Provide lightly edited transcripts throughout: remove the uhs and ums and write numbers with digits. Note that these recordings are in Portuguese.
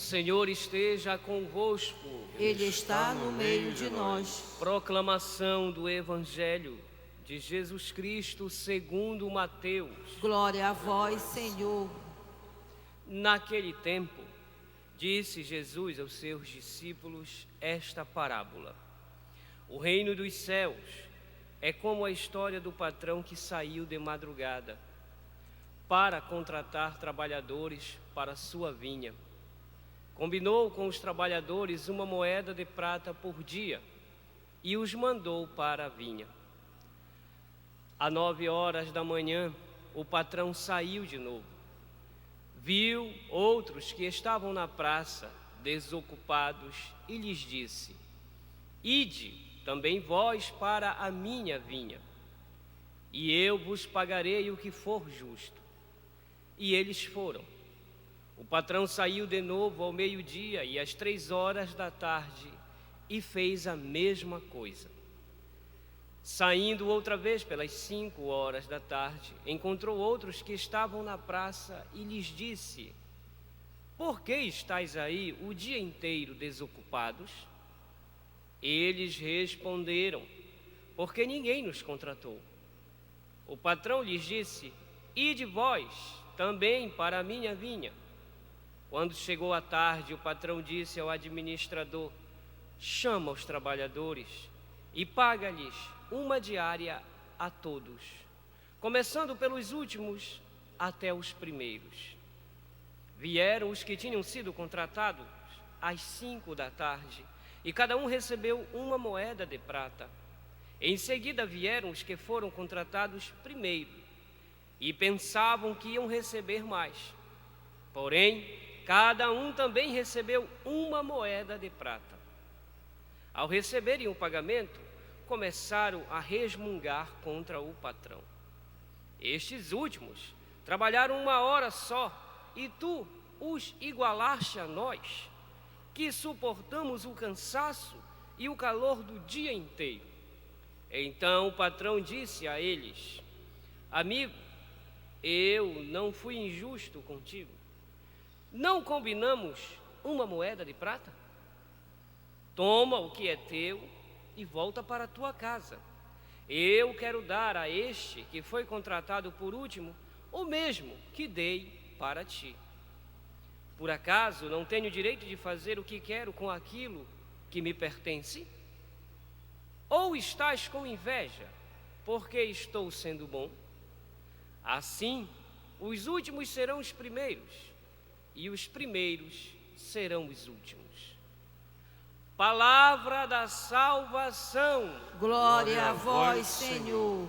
Senhor esteja convosco. Ele está no meio de nós. Proclamação do Evangelho de Jesus Cristo segundo Mateus. Glória a vós, Senhor. Naquele tempo, disse Jesus aos seus discípulos esta parábola: O reino dos céus é como a história do patrão que saiu de madrugada para contratar trabalhadores para sua vinha. Combinou com os trabalhadores uma moeda de prata por dia e os mandou para a vinha. Às 9 horas da manhã, o patrão saiu de novo. Viu outros que estavam na praça, desocupados, e lhes disse: Ide também vós para a minha vinha, e eu vos pagarei o que for justo. E eles foram. O patrão saiu de novo ao meio-dia e às 3 horas da tarde e fez a mesma coisa. Saindo outra vez pelas 5 horas da tarde, encontrou outros que estavam na praça e lhes disse: Por que estáis aí o dia inteiro desocupados? Eles responderam: Porque ninguém nos contratou. O patrão lhes disse: Ide vós também para a minha vinha. Quando chegou a tarde, o patrão disse ao administrador: Chama os trabalhadores e paga-lhes uma diária a todos, começando pelos últimos até os primeiros. Vieram os que tinham sido contratados às 5 da tarde, e cada um recebeu uma moeda de prata. Em seguida vieram os que foram contratados primeiro, e pensavam que iam receber mais. Porém, cada um também recebeu uma moeda de prata. Ao receberem o pagamento, começaram a resmungar contra o patrão. Estes últimos trabalharam 1 hora só, e tu os igualaste a nós, que suportamos o cansaço e o calor do dia inteiro. Então o patrão disse a eles: Amigo, eu não fui injusto contigo. Não combinamos uma moeda de prata? Toma o que é teu e volta para a tua casa. Eu quero dar a este que foi contratado por último o mesmo que dei para ti. Por acaso não tenho direito de fazer o que quero com aquilo que me pertence? Ou estás com inveja porque estou sendo bom? Assim, os últimos serão os primeiros, e os primeiros serão os últimos. Palavra da salvação. Glória a vós, Senhor.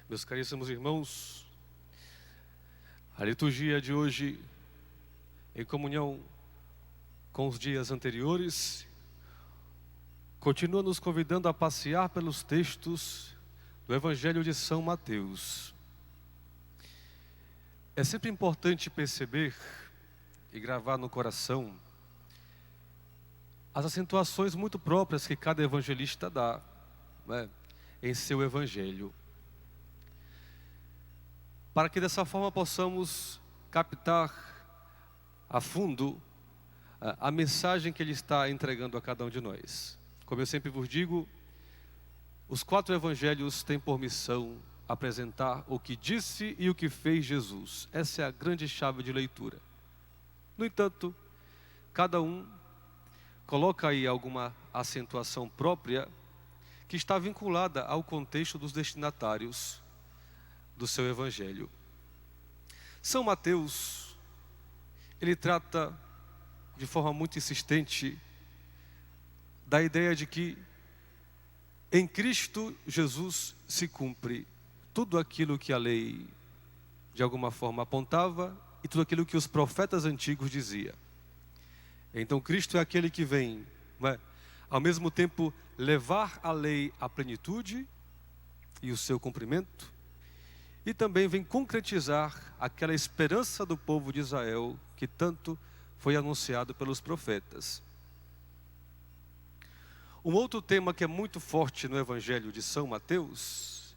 Meus caríssimos irmãos, a liturgia de hoje, em comunhão com os dias anteriores, continua nos convidando a passear pelos textos do Evangelho de São Mateus. É sempre importante perceber e gravar no coração as acentuações muito próprias que cada evangelista dá, né, em seu evangelho, para que dessa forma possamos captar a fundo a mensagem que ele está entregando a cada um de nós. Como eu sempre vos digo, os 4 evangelhos têm por missão apresentar o que disse e o que fez Jesus. Essa é a grande chave de leitura. No entanto, cada um coloca aí alguma acentuação própria que está vinculada ao contexto dos destinatários do seu evangelho. São Mateus, ele trata de forma muito insistente da ideia de que em Cristo Jesus se cumpre tudo aquilo que a lei de alguma forma apontava e tudo aquilo que os profetas antigos diziam. Então Cristo é aquele que vem, ao mesmo tempo, levar a lei à plenitude e o seu cumprimento, e também vem concretizar aquela esperança do povo de Israel que tanto foi anunciado pelos profetas. Um outro tema que é muito forte no Evangelho de São Mateus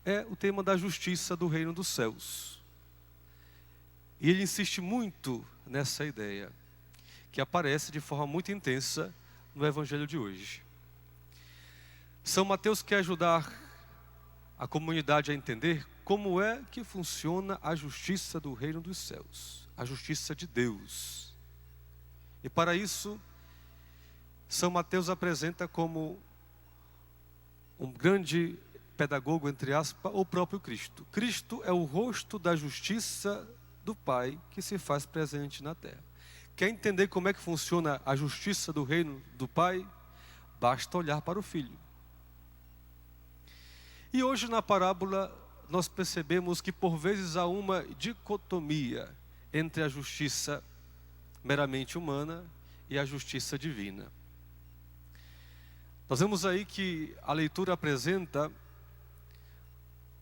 é o tema da justiça do reino dos céus. E ele insiste muito nessa ideia, que aparece de forma muito intensa no Evangelho de hoje. São Mateus quer ajudar a comunidade a entender como é que funciona a justiça do reino dos céus, a justiça de Deus. E para isso, São Mateus apresenta como um grande pedagogo, entre aspas, o próprio Cristo. Cristo é o rosto da justiça do Pai que se faz presente na terra. Quer entender como é que funciona a justiça do reino do Pai? Basta olhar para o Filho. E hoje na parábola nós percebemos que por vezes há uma dicotomia entre a justiça meramente humana e a justiça divina. Nós vemos aí que a leitura apresenta,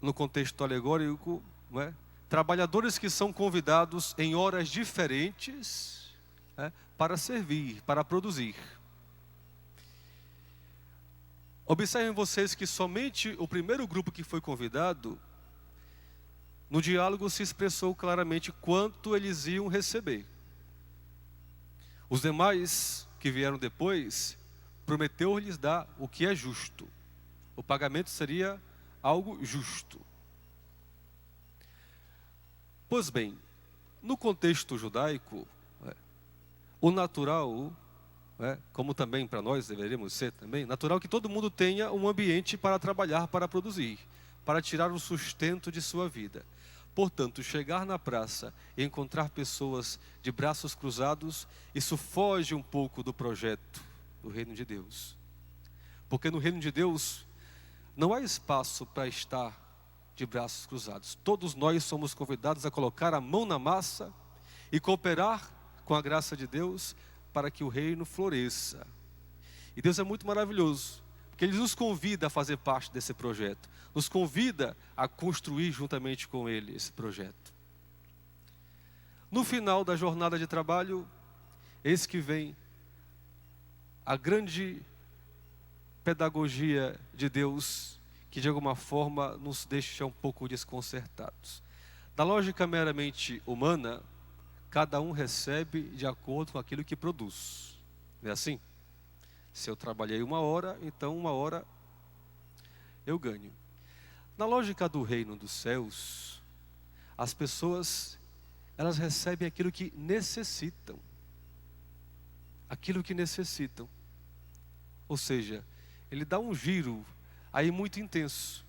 no contexto alegórico, não é? Trabalhadores que são convidados em horas diferentes, para servir, para produzir. Observem vocês que somente o primeiro grupo que foi convidado, no diálogo se expressou claramente quanto eles iam receber. Os demais que vieram depois, prometeu-lhes dar o que é justo. O pagamento seria algo justo. Pois bem, no contexto judaico, o natural, como também para nós deveríamos ser também, natural que todo mundo tenha um ambiente para trabalhar, para produzir, para tirar o sustento de sua vida. Portanto, chegar na praça e encontrar pessoas de braços cruzados, isso foge um pouco do projeto do reino de Deus. Porque no reino de Deus não há espaço para estar de braços cruzados. Todos nós somos convidados a colocar a mão na massa e cooperar com a graça de Deus para que o reino floresça. E Deus é muito maravilhoso, porque Ele nos convida a fazer parte desse projeto, nos convida a construir juntamente com Ele esse projeto. No final da jornada de trabalho, eis que vem a grande pedagogia de Deus, que de alguma forma nos deixa um pouco desconcertados. Na lógica meramente humana, cada um recebe de acordo com aquilo que produz. Não é assim? Se eu trabalhei 1 hora, então 1 hora eu ganho. Na lógica do reino dos céus, as pessoas, elas recebem aquilo que necessitam. Aquilo que necessitam. Ou seja, ele dá um giro aí muito intenso,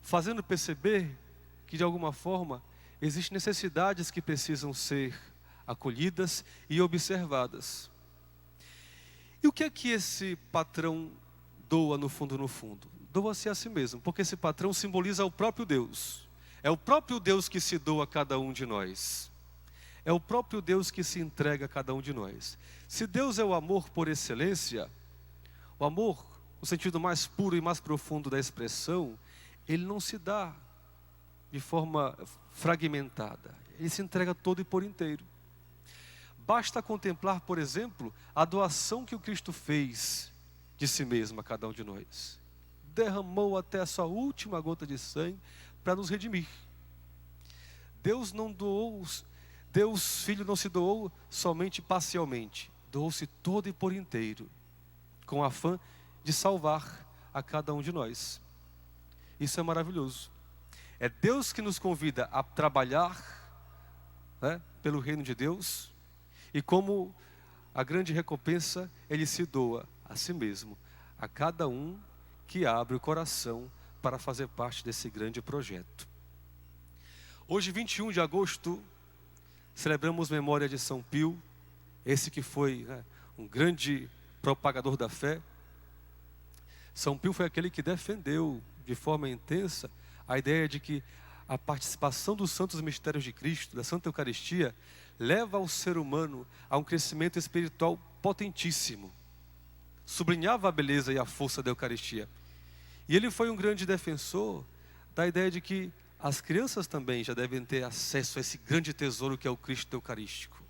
fazendo perceber que de alguma forma existem necessidades que precisam ser acolhidas e observadas. E o que é que esse patrão doa no fundo? Doa-se a si mesmo, porque esse patrão simboliza o próprio Deus. É o próprio Deus que se doa a cada um de nós. É o próprio Deus que se entrega a cada um de nós. Se Deus é o amor por excelência, o amor, no sentido mais puro e mais profundo da expressão, ele não se dá de forma fragmentada. Ele se entrega todo e por inteiro. Basta contemplar, por exemplo, a doação que o Cristo fez de si mesmo a cada um de nós. Derramou até a sua última gota de sangue para nos redimir. Deus Filho não se doou somente parcialmente, doou-se todo e por inteiro, com afã de salvar a cada um de nós. Isso é maravilhoso. É Deus que nos convida a trabalhar, pelo reino de Deus, e como a grande recompensa, Ele se doa a si mesmo, a cada um que abre o coração para fazer parte desse grande projeto. Hoje, 21 de agosto, celebramos memória de São Pio, esse que foi um grande propagador da fé. São Pio foi aquele que defendeu de forma intensa a ideia de que a participação dos santos mistérios de Cristo, da Santa Eucaristia, leva o ser humano a um crescimento espiritual potentíssimo. Sublinhava a beleza e a força da Eucaristia. E ele foi um grande defensor da ideia de que as crianças também já devem ter acesso a esse grande tesouro que é o Cristo Eucarístico.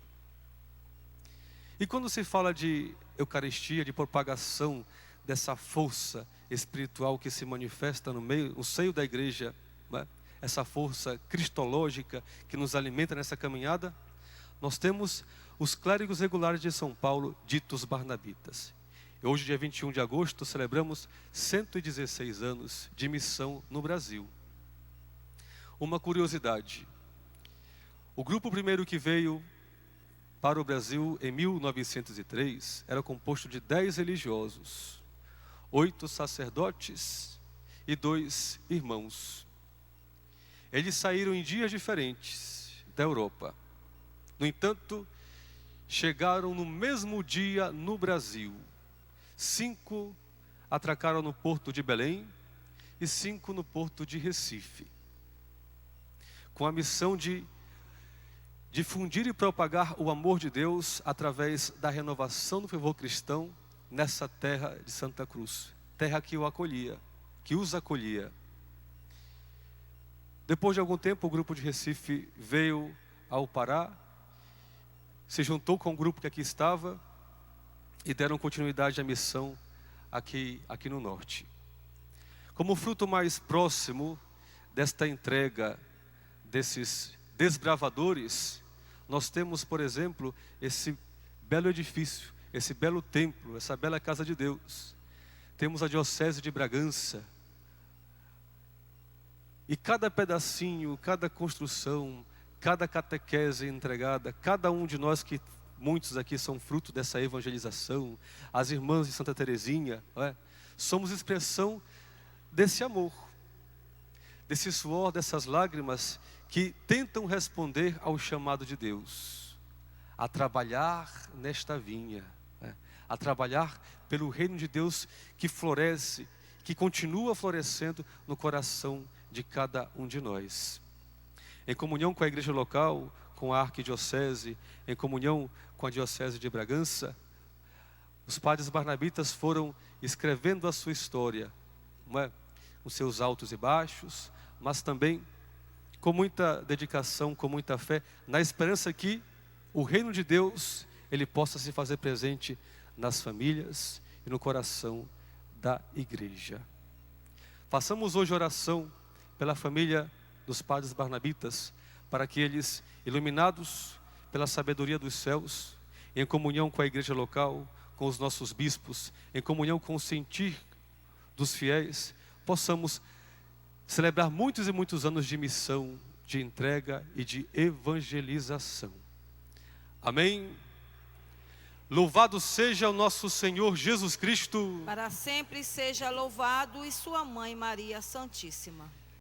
E quando se fala de Eucaristia, de propagação dessa força espiritual que se manifesta no seio da igreja, né? Essa força cristológica que nos alimenta nessa caminhada, nós temos os clérigos regulares de São Paulo, ditos barnabitas. E hoje, dia 21 de agosto, celebramos 116 anos de missão no Brasil. Uma curiosidade: o grupo primeiro que veio para o Brasil em 1903 era composto de 10 religiosos, 8 sacerdotes e 2 irmãos. Eles saíram em dias diferentes da Europa. No entanto, chegaram no mesmo dia no Brasil. 5 atracaram no porto de Belém e 5 no porto de Recife, com a missão de difundir e propagar o amor de Deus através da renovação do fervor cristão nessa terra de Santa Cruz, terra que os acolhia. Depois de algum tempo, o grupo de Recife veio ao Pará, se juntou com o grupo que aqui estava e deram continuidade à missão aqui no norte. Como fruto mais próximo desta entrega desses desbravadores, nós temos, por exemplo, esse belo edifício, esse belo templo, essa bela casa de Deus. Temos a Diocese de Bragança. E cada pedacinho, cada construção, cada catequese entregada, cada um de nós, que muitos aqui são fruto dessa evangelização, as irmãs de Santa Teresinha, somos expressão desse amor, desse suor, dessas lágrimas que tentam responder ao chamado de Deus, a trabalhar nesta vinha, a trabalhar pelo reino de Deus que floresce, que continua florescendo no coração de cada um de nós. Em comunhão com a igreja local, com a arquidiocese, em comunhão com a diocese de Bragança, os padres barnabitas foram escrevendo a sua história, os seus altos e baixos, mas também com muita dedicação, com muita fé, na esperança que o reino de Deus, ele possa se fazer presente nas famílias e no coração da igreja. Façamos hoje oração pela família dos padres barnabitas, para que eles, iluminados pela sabedoria dos céus, em comunhão com a igreja local, com os nossos bispos, em comunhão com o sentir dos fiéis, possamos celebrar muitos e muitos anos de missão, de entrega e de evangelização. Amém? Louvado seja o nosso Senhor Jesus Cristo. Para sempre seja louvado, e sua mãe Maria Santíssima.